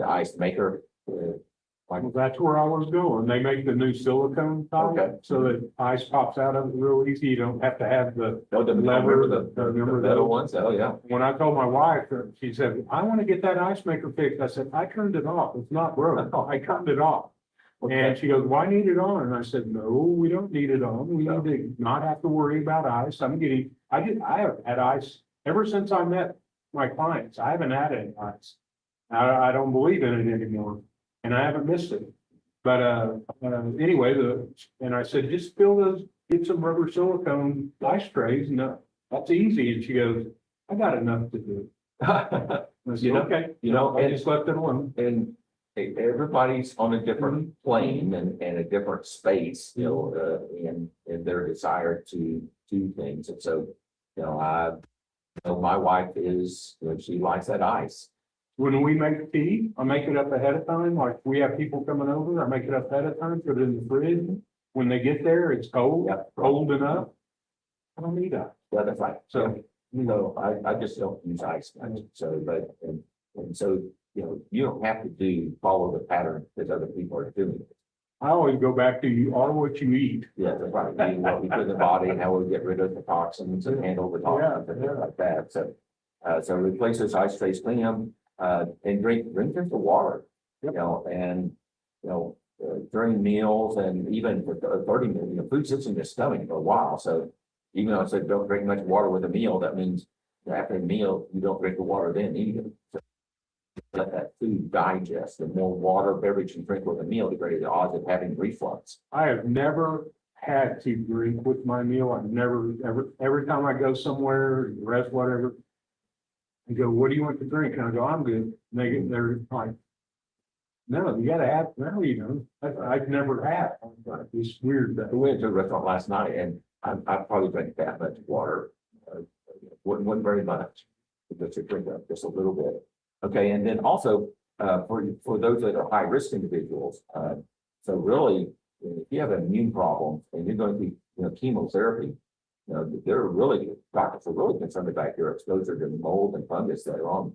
Speaker 1: ice maker.
Speaker 3: well, that's where I was going. They make the new silicone
Speaker 1: Okay.
Speaker 3: type, so that ice pops out of it real easy. You don't have to have the
Speaker 1: Remember
Speaker 3: Remember
Speaker 1: the metal
Speaker 3: those?
Speaker 1: ones? Oh, yeah.
Speaker 3: When I told my wife, she said, I want to get that ice maker fixed. I said, I turned it off. It's not broken. I turned it off. And she goes, why need it on? And I said, no, we don't need it on. We need to not have to worry about ice. I have had ice ever since I met my clients. I haven't had any ice. I don't believe in it anymore and I haven't missed it. But, anyway, and I said, just get some rubber silicone ice trays and that's easy. And she goes, I got enough to do. I said, okay, I just left it alone.
Speaker 1: And everybody's on a different plane and a different space, in their desire to do things. And so, my wife is, she likes that ice.
Speaker 3: When we make tea, I make it up ahead of time. Like we have people coming over, I make it up ahead of time, put it in the fridge. When they get there, it's cold, cold enough. I don't need ice.
Speaker 1: Yeah, that's right.
Speaker 3: So,
Speaker 1: I just don't use ice much. So, and so, you don't have to follow the pattern that other people are doing.
Speaker 3: I always go back to you are what you eat.
Speaker 1: Yeah, that's right. What we put in the body and how we get rid of the toxins and handle the toxins and things like that. So replace those ice trays, clean them, and drink plenty of water. During meals and even for 30 minutes, food sits in your stomach for a while. So even though I said don't drink much water with a meal, that means after a meal you don't drink the water then either. So let that food digest. The more water beverage you drink with a meal, the greater the odds of having reflux.
Speaker 3: I have never had to drink with my meal. I've never, every time I go somewhere, rest, whatever. I go, what do you want to drink? And I go, I'm good. And they're like, no, you gotta have, no, I've never had. It's weird that.
Speaker 1: We went to a restaurant last night and I probably drank that much water. Wasn't very much. Just to drink up just a little bit. Okay, and then also for those that are high risk individuals, so really, if you have an immune problem and you're going through chemotherapy, doctors are really concerned about your exposure to mold and fungus that are on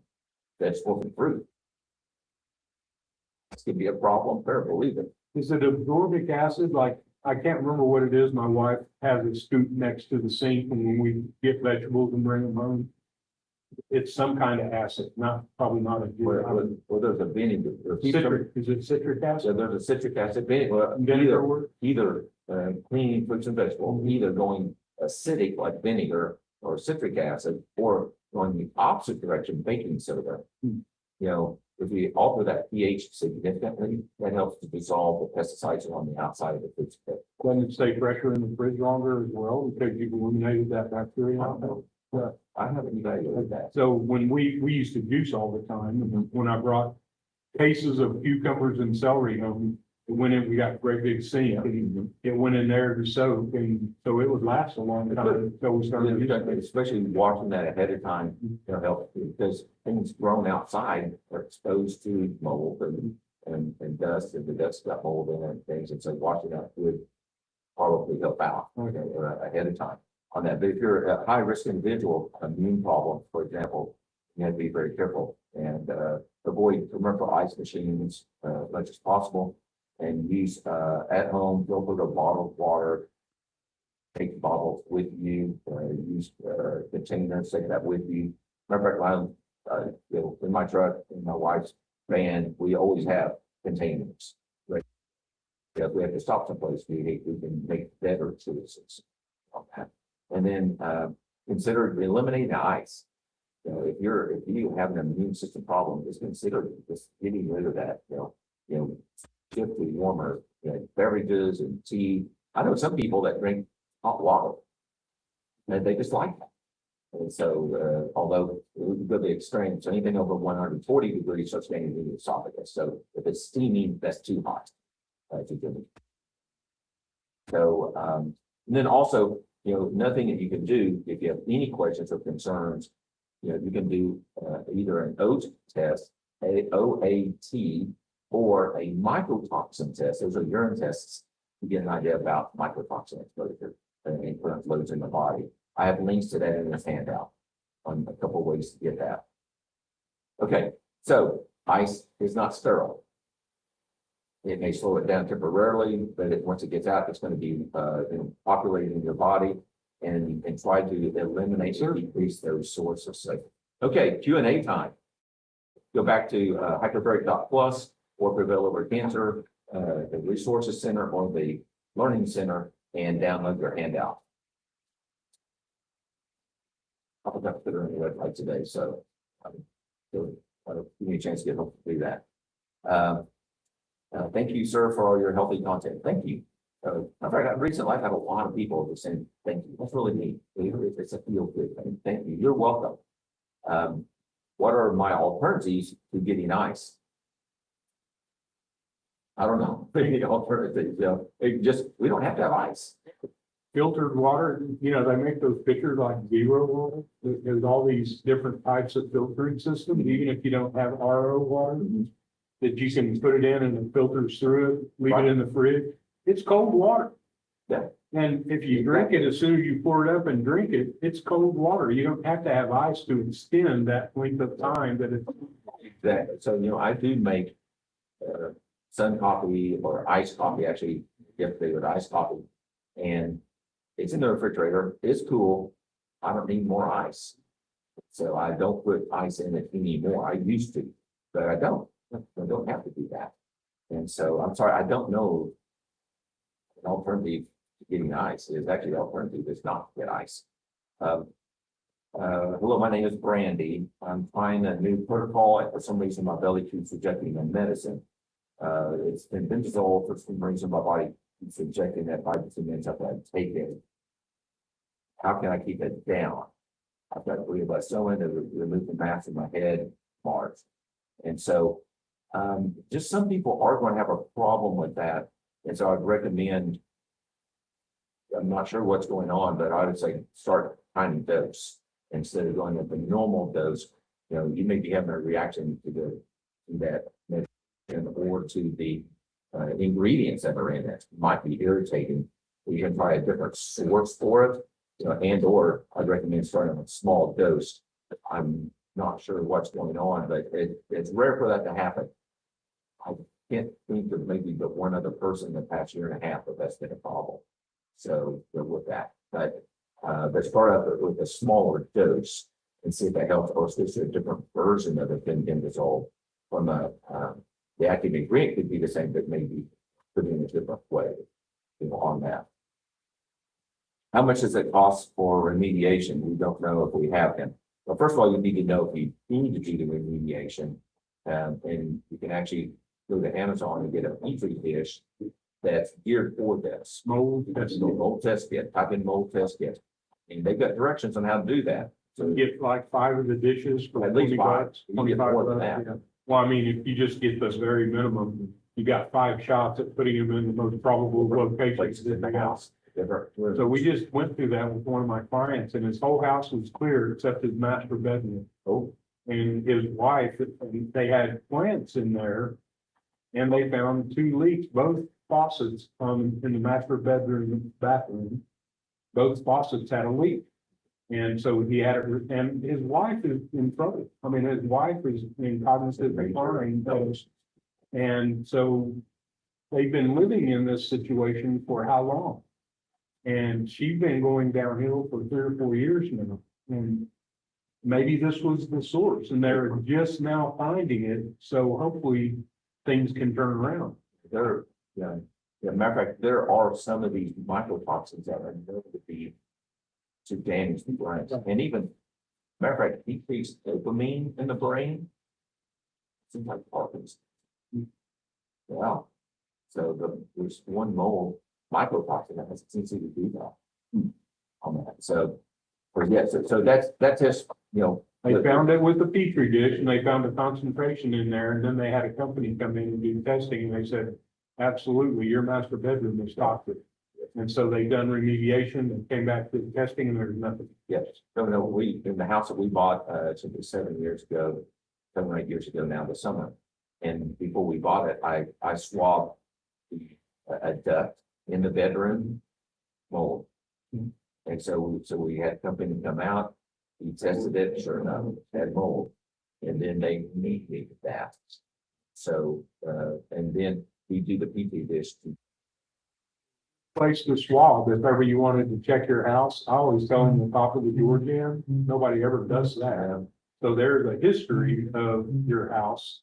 Speaker 1: vegetables and fruit. This could be a problem there, believe it.
Speaker 3: Is it absorbic acid? Like, I can't remember what it is. My wife has it scooped next to the sink when we get vegetables and bring them home. It's some kind of acid, probably not a.
Speaker 1: Well, there's a vinegar.
Speaker 3: Is it citric acid?
Speaker 1: So there's a citric acid vinegar. Either cleaning fruits and vegetables, either going acidic like vinegar or citric acid, or going the opposite direction, baking soda. If we alter that pH significantly, that helps to dissolve the pesticides on the outside of the food.
Speaker 3: Doesn't it stay fresher in the fridge longer as well because you've eliminated that bacteria?
Speaker 1: I haven't evaluated that.
Speaker 3: So when we used to juice all the time, and when I brought cases of cucumbers and celery home, it went in, we got a great big sink, and it went in there to soak, and so it would last a long time. So we started using it.
Speaker 1: Especially washing that ahead of time, helps because things grown outside are exposed to mold and dust, and the dust got mold in it and things, and so washing out would probably help out, ahead of time on that. But if you're a high-risk individual, immune problem, for example, you have to be very careful and, avoid commercial ice machines, as much as possible, and use, at home filtered or bottled water. Take bottles with you, use, containers, take that with you. Matter of fact, in my truck, in my wife's van, we always have containers. Right? If we have to stop someplace, we can make better choices on that. And then, consider eliminating the ice. You know, if you have an immune system problem, just consider just getting rid of that, shift to warmer, beverages and tea. I know some people that drink hot water and they just like that. And so, although it would go to the extremes, anything over 140 degrees starts getting into the esophagus. So if it's steaming, that's too hot to drink. So, and then also, nothing that you can do if you have any questions or concerns, you can do either an OAT test, OAT, or a mycotoxin test. Those are urine tests to get an idea about mycotoxin exposure and current loads in the body. I have links to that in this handout on a couple of ways to get that. Okay, so ice is not sterile. It may slow it down temporarily, but once it gets out, it's going to be populating in your body and try to eliminate or decrease those sources. So, okay, Q&A time. Go back to hyperbaric.plus or Prevail Over Cancer, the Resources Center or the Learning Center, and download your handout. I forgot to put her on the website today, so give me a chance to get home to do that. Thank you, sir, for all your healthy content. Thank you. In fact, recently I've had a lot of people who saying thank you. That's really neat. It's a feel good thing. Thank you. You're welcome. What are my alternatives to getting ice? I don't know. Any alternatives? We don't have to have ice.
Speaker 3: Filtered water, they make those pictures like zero water. There's all these different types of filtering systems, even if you don't have RO water, that you can put it in and it filters through it, leave it in the fridge. It's cold water.
Speaker 1: Yeah.
Speaker 3: And if you drink it, as soon as you pour it up and drink it, it's cold water. You don't have to have ice to extend that length of time that it's.
Speaker 1: Exactly. So, I do make sun coffee or iced coffee, actually, yesterday with iced coffee. And it's in the refrigerator. It's cool. I don't need more ice. So I don't put ice in it anymore. I used to, but I don't. I don't have to do that. And so I'm sorry, I don't know an alternative to getting ice. Is actually the alternative is not to get ice. Hello, my name is Brandy. I'm trying a new protocol, and for some reason my belly keeps rejecting the medicine. It's been benzosol. For some reason my body keeps rejecting that 5 to 10 minutes after I take it. How can I keep it down? I've got glioblastoma to remove the mass in my head, March. And so just some people are going to have a problem with that. And so I'd recommend, I'm not sure what's going on, but I would say start tiny dose instead of going with the normal dose. You may be having a reaction to that medicine or to the ingredients that are in it. Might be irritating. You can try a different source for it, and or I'd recommend starting with a small dose. I'm not sure what's going on, but it's rare for that to happen. I can't think of maybe but one other person in the past year and a half that that's been a problem. So go with that. But start out with a smaller dose and see if that helps. Or if there's a different version of it than benzosol from the active ingredient could be the same, but maybe put in a different way, on that. How much does it cost for remediation? We don't know if we have them. Well, first of all, you need to know if you need to do the remediation. And you can actually go to Amazon and get a petri dish that's geared for this. Mold test kit, type in mold test kit. And they've got directions on how to do that.
Speaker 3: So get like 5 of the dishes for
Speaker 1: At least 5. You can get
Speaker 3: 25
Speaker 1: more than
Speaker 3: bucks,
Speaker 1: that.
Speaker 3: yeah. Well, I mean, if you just get the very minimum, you got 5 shots at putting them in the most probable locations
Speaker 1: Places
Speaker 3: in the house.
Speaker 1: Different.
Speaker 3: So we just went through that with one of my clients, and his whole house was clear except his master bedroom.
Speaker 1: Oh.
Speaker 3: And his wife, they had plants in there And they found 2 leaks, both faucets in the master bedroom, bathroom. Both faucets had a leak. And so he had it, and his wife is in trouble. I mean, his wife is in cognitive decline. And so they've been living in this situation for how long? And she's been going downhill for 3 or 4 years now. And maybe this was the source and they're just now finding it. So hopefully things can turn around.
Speaker 1: There, matter of fact, there are some of these mycotoxins that are known to be to damage the brain. And even, matter of fact, decreased dopamine in the brain. Seems like Parkinson's. Yeah. So there's one mold mycotoxin that has a tendency to do that. On that. So that's just,
Speaker 3: They found it with the petri dish and they found a concentration in there, and then they had a company come in and do testing, and they said, absolutely, your master bedroom is toxic. And so they done remediation and came back to the testing and there's nothing.
Speaker 1: yes. No, we, in the house that we bought, it's 7 or 8 years ago now this summer. And before we bought it, I swabbed a duct in the bedroom mold. And so we had a company come out, he tested it, sure enough, it had mold. And then they mediated that. So, and then we do the petri dish.
Speaker 3: Place to swab, if ever you wanted to check your house, I always tell them the top of the door jam, nobody ever does that. So there's a history of your house.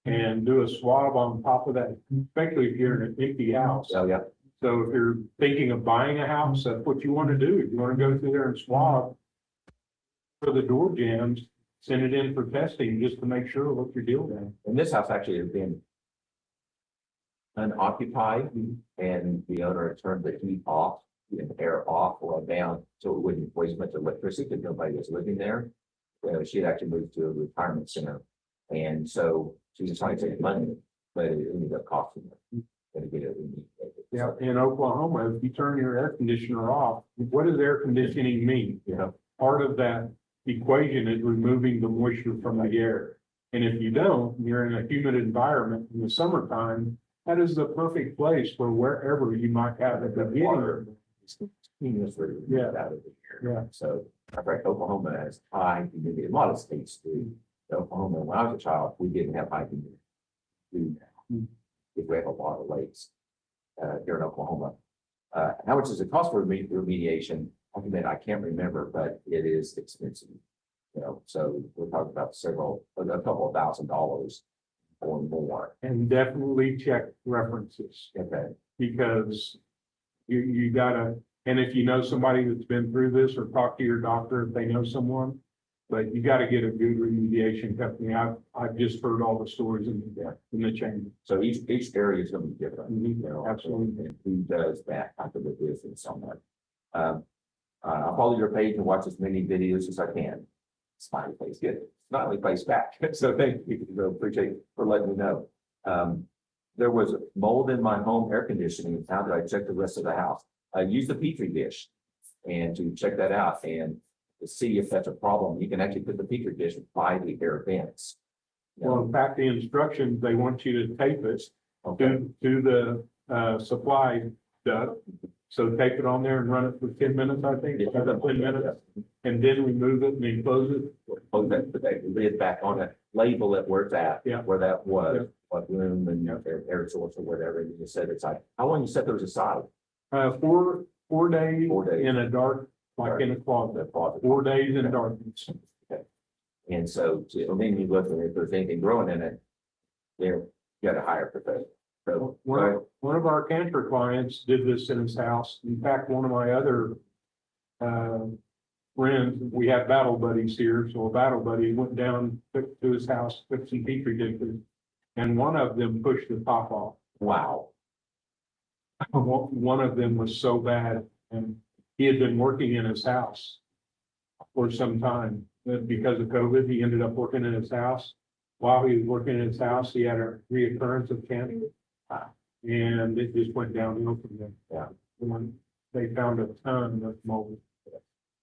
Speaker 3: And do a swab on top of that, especially if you're in an empty house.
Speaker 1: Oh, yeah.
Speaker 3: So if you're thinking of buying a house, that's what you want to do. You want to go through there and swab for the door jams, send it in for testing just to make sure what you're dealing with.
Speaker 1: And this house actually has been unoccupied, and the owner had turned the heat off, the air off or down, so it wouldn't waste much electricity because nobody was living there. She had actually moved to a retirement center, and so she was trying to save money, but it ended up costing her. To get it remediated.
Speaker 3: Yeah, in Oklahoma, if you turn your air conditioner off, what does air conditioning mean? Part of that equation is removing the moisture from the air. And if you don't, you're in a humid environment in the summertime, that is the perfect place for wherever you might have it.
Speaker 1: Water.
Speaker 3: Yeah.
Speaker 1: Out of the air.
Speaker 3: Yeah.
Speaker 1: So, in fact, Oklahoma has high humidity. A lot of states do. Oklahoma, when I was a child, we didn't have high humidity. We do now. If we have a lot of lakes here in Oklahoma. How much does it cost for remediation? I admit I can't remember, but it is expensive. So we're talking about a couple of $1,000 or more.
Speaker 3: And definitely check references.
Speaker 1: Okay.
Speaker 3: Because you gotta, and if you know somebody that's been through this, or talk to your doctor if they know someone, but you gotta get a good remediation company. I've just heard all the stories in the chain.
Speaker 1: So each area is going to be different.
Speaker 3: Absolutely.
Speaker 1: And who does that type of a business on that? I'll follow your page and watch as many videos as I can. Smiley face, good. Smiley face back. So thank you. Appreciate for letting me know. There was mold in my home air conditioning. How did I check the rest of the house? I used the petri dish and to check that out and to see if that's a problem. You can actually put the petri dish by the air vents.
Speaker 3: Well, in fact, the instructions, they want you to tape it
Speaker 1: Okay.
Speaker 3: to the supply duct. So tape it on there and run it for 10 minutes, I think, 10 minutes, and then remove it and then close it.
Speaker 1: Close that, put that lid back on it, label it where it's at,
Speaker 3: Yeah.
Speaker 1: where that was,
Speaker 3: Yeah.
Speaker 1: what room and air source or whatever, and you set it aside. How long you set those aside?
Speaker 3: 4 days
Speaker 1: 4 days.
Speaker 3: in a dark, like in a closet, 4 days in darkness.
Speaker 1: And so, and then you look, and if there's anything growing in it, there, you got to hire a professional. So,
Speaker 3: One of our cancer clients did this in his house. In fact, one of my other friends, we have battle buddies here, so a battle buddy went down to his house, took some petri dishes, and one of them pushed the top off.
Speaker 1: wow.
Speaker 3: One of them was so bad, and he had been working in his house for some time. But because of COVID, he ended up working in his house. While he was working in his house, he had a reoccurrence of cancer. And it just went downhill from there.
Speaker 1: Yeah.
Speaker 3: When they found a ton of mold.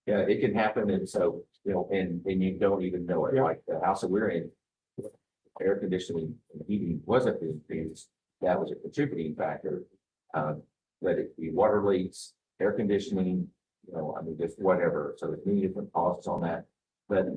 Speaker 1: Yeah, it can happen, and so, and you don't even know it,
Speaker 3: Yeah.
Speaker 1: like the house that we're in. air conditioning and heating wasn't being used, that was a contributing factor. Let it be water leaks, air conditioning, I mean, just whatever. So there's many different causes on that. But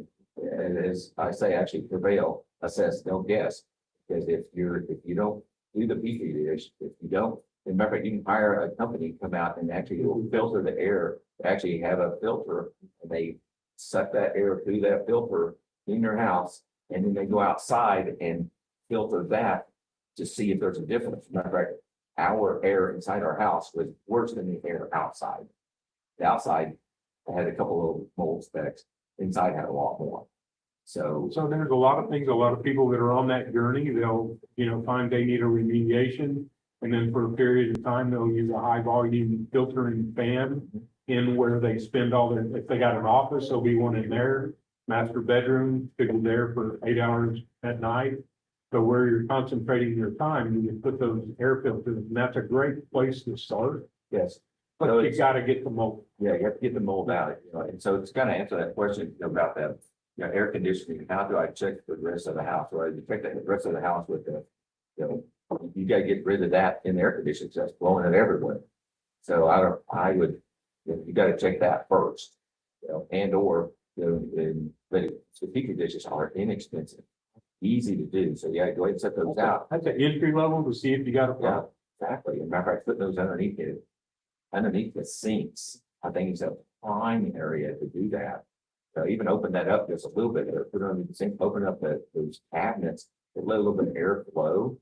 Speaker 1: as I say, actually prevail, assess, don't guess. Because if you don't do the Petri dish, if you don't, remember, you can hire a company to come out and actually will filter the air, actually have a filter, and they suck that air through that filter in your house, and then they go outside and filter that to see if there's a difference. Matter of fact, our air inside our house was worse than the air outside. The outside had a couple of mold specks, inside had a lot more. So
Speaker 3: there's a lot of things, a lot of people that are on that journey, they'll, find they need a remediation. And then for a period of time, they'll use a high volume filtering fan in where they spend all their, if they got an office, there'll be one in there. Master bedroom, could be there for 8 hours at night. So where you're concentrating your time, you can put those air filters, and that's a great place to start.
Speaker 1: yes.
Speaker 3: But
Speaker 1: So
Speaker 3: you
Speaker 1: it's-
Speaker 3: gotta get the mold.
Speaker 1: Yeah, you have to get the mold out, and so it's kind of answer that question about that, air conditioning. How do I check the rest of the house? Or you check the rest of the house with the, you gotta get rid of that in the air conditioning, so it's blowing it everywhere. So I would, you gotta check that first, and or, but the Petri dishes are inexpensive, easy to do. So yeah, go ahead and set those out.
Speaker 3: That's an entry level to see if you got a
Speaker 1: Yeah,
Speaker 3: problem.
Speaker 1: exactly. And matter of fact, put those underneath the sinks. I think it's a prime area to do that. So even open that up just a little bit, or put it under the sink, open up those cabinets, and let a little bit of air flow,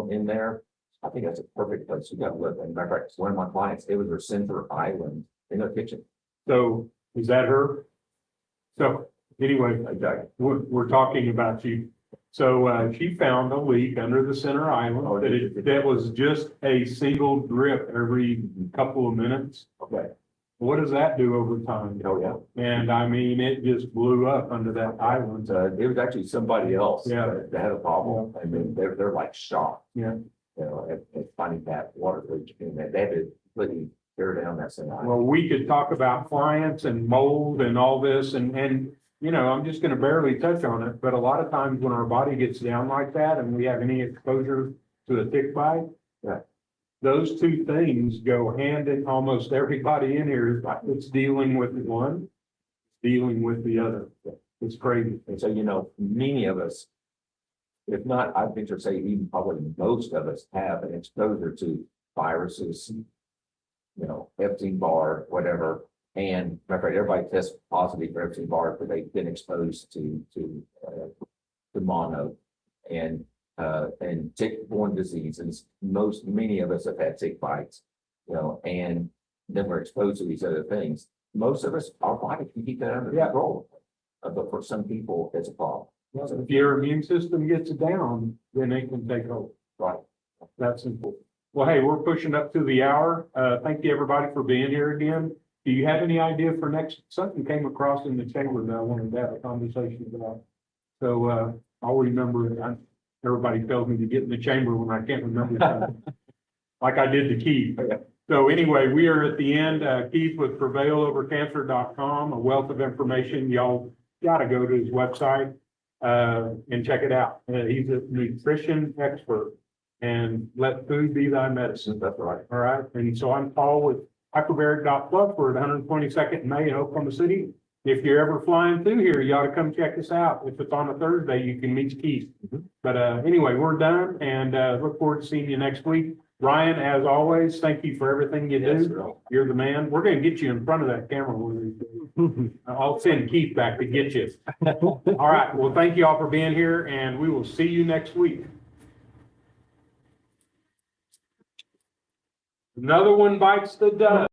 Speaker 1: in there. I think that's a perfect place. You gotta look. And matter of fact, one of my clients, it was their center island in their kitchen.
Speaker 3: So is that her? So anyway,
Speaker 1: Exactly.
Speaker 3: we're talking about you. So she found a leak under the center island
Speaker 1: Oh,
Speaker 3: that was just a single drip every couple of minutes.
Speaker 1: Okay.
Speaker 3: What does that do over time?
Speaker 1: Oh, yeah.
Speaker 3: And I mean, it just blew up under that island.
Speaker 1: It was actually somebody else.
Speaker 3: Yeah.
Speaker 1: That had a problem. I mean, they're like shocked.
Speaker 3: Yeah.
Speaker 1: At finding that water leak, and they had to completely tear down that center island.
Speaker 3: Well, we could talk about clients and mold and all this and, I'm just gonna barely touch on it, but a lot of times when our body gets down like that and we have any exposure to a tick bite.
Speaker 1: Yeah.
Speaker 3: Those two things go hand in, almost everybody in here is dealing with one, dealing with the other. It's crazy.
Speaker 1: And so, many of us, if not, I venture to say even probably most of us have an exposure to viruses, Epstein-Barr, whatever. And matter of fact, everybody tests positive for Epstein-Barr, but they've been exposed to mono and tick-borne diseases. Many of us have had tick bites, and then we're exposed to these other things. Most of us, our body can keep that under control. But for some people, it's a problem.
Speaker 3: So if your immune system gets down, then it can take over.
Speaker 1: Right.
Speaker 3: That's simple. Well, hey, we're pushing up to the hour. Thank you, everybody, for being here again. Do you have any idea for next, something came across in the chamber that I wanted to have a conversation about. So, I'll remember, everybody tells me to get in the chamber when I can't remember something. Like I did to Keith. So anyway, we are at the end. Keith with prevailovercancer.com, a wealth of information. Y'all gotta go to his website, and check it out. He's a nutrition expert, and let food be thy medicine.
Speaker 1: That's right.
Speaker 3: All right. And so I'm Paul with hyperbaric.club. We're at 122nd and May in Oklahoma City. If you're ever flying through here, you ought to come check us out. If it's on a Thursday, you can meet Keith. But anyway, we're done, and look forward to seeing you next week. Ryan, as always, thank you for everything you
Speaker 1: Yes,
Speaker 3: do.
Speaker 1: sir.
Speaker 3: You're the man. We're gonna get you in front of that camera. I'll send Keith back to get you. All right. Well, thank you all for being here, and we will see you next week. Another one bites the dust.